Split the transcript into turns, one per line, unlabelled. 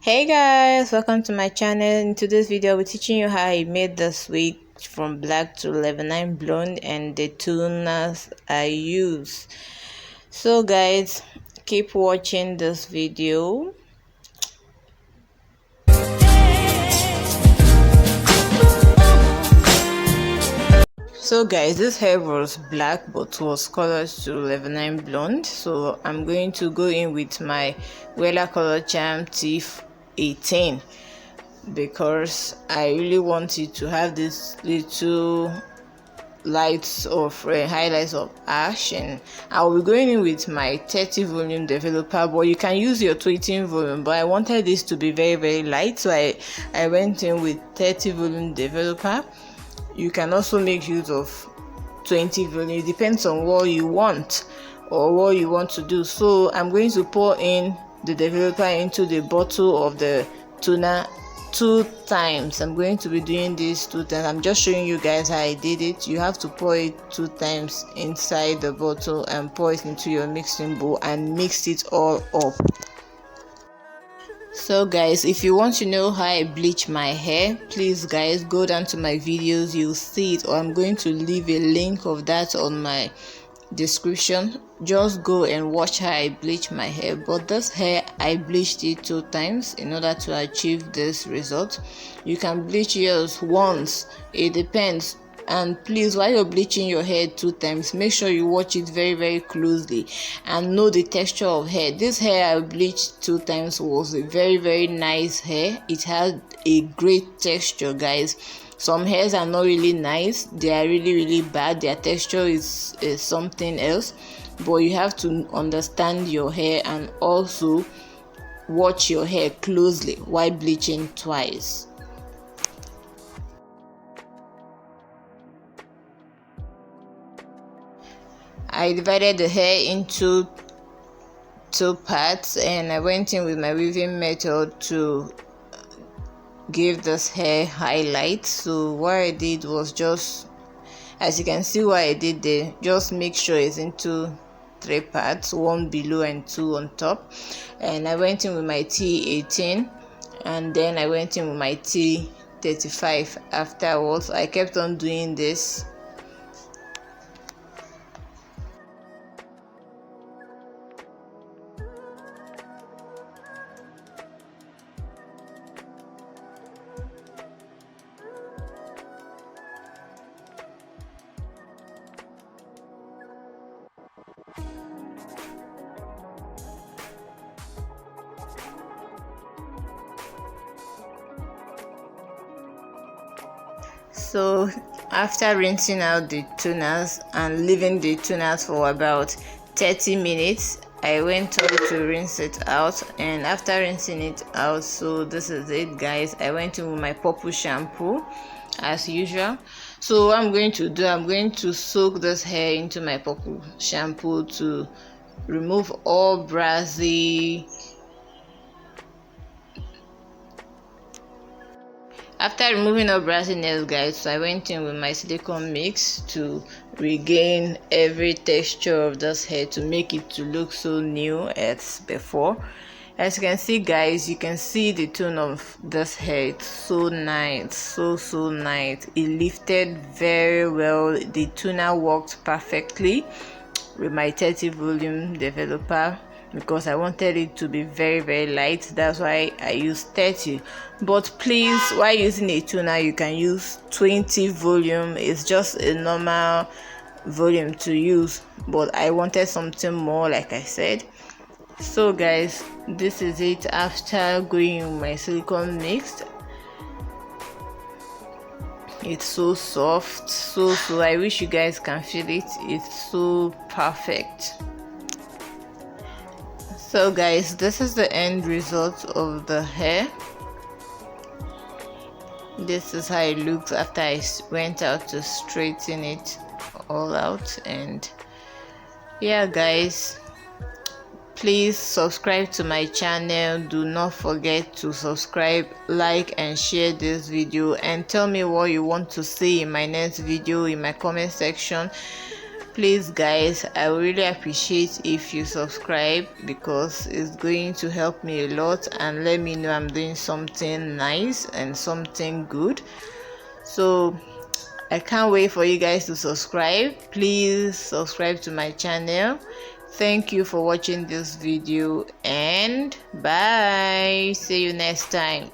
Hey guys, welcome to my channel. In today's video I'll be teaching you how I made the switch from black to level 9 blonde and the toners I use. So guys, keep watching this video. So guys, this hair was black but was colored to level 9 blonde. So I'm going to go in with my Wella color charm T18 because I really wanted to have this little lights of highlights of ash, and I'll be going in with my 30 volume developer, but you can use your 18 volume, but I wanted this to be very light, so I went in with 30 volume developer. You can also make use of 20 volume. It depends on what you want or what you want to do. So I'm going to pour in the developer into the bottle of the toner 2 times. I'm going to be doing this 2 times. I'm just showing you guys how I did it. You have to pour it 2 times inside the bottle and pour it into your mixing bowl and mix it all up. So guys, if you want to know how I bleach my hair, please guys go down to my videos, you'll see it, or I'm going to leave a link of that on my description. Just go and watch how I bleach my hair. But this hair I bleached it 2 times in order to achieve this result. You can bleach yours once, it depends. And please, while you're bleaching your hair 2 times, make sure you watch it very closely and know the texture of hair. This hair I bleached 2 times was a very nice hair. It had a great texture, guys. Some hairs are not really nice, they are really bad, their texture is something else. But you have to understand your hair and also watch your hair closely while bleaching twice. I divided the hair into 2 parts and I went in with my weaving method to give this hair highlight. So what I did was, just as you can see what I did there, just make sure it's into 3 parts, 1 below and 2 on top. And I went in with my T18 and then I went in with my T35 afterwards. I kept on doing this. So after rinsing out the toners and leaving the toners for about 30 minutes, I went on to rinse it out. And after rinsing it out, so this is it guys, I went in with my purple shampoo as usual. So what I'm going to do, I'm going to soak this hair into my purple shampoo to remove all brassy. After removing all brassy nails guys, so I went in with my silicone mix to regain every texture of this hair to make it to look so new as before. As you can see guys, you can see the tone of this hair. It's so nice, so nice. It lifted very well. The toner worked perfectly with my 30 volume developer because I wanted it to be very light. That's why I used 30. But please, while using a toner, you can use 20 volume. It's just a normal volume to use, but I wanted something more, like I said. So guys, this is it after going with my silicone mix. It's so soft, so I wish you guys can feel it. It's so perfect. So guys, this is the end result of the hair. This is how it looks after I went out to straighten it all out. And yeah guys, please subscribe to my channel. Do not forget to subscribe, like and share this video, and tell me what you want to see in my next video in my comment section. Please guys, I would really appreciate if you subscribe, because it's going to help me a lot and let me know I'm doing something nice and something good. So I can't wait for you guys to subscribe. Please subscribe to my channel. Thank you for watching this video, and bye. See you next time.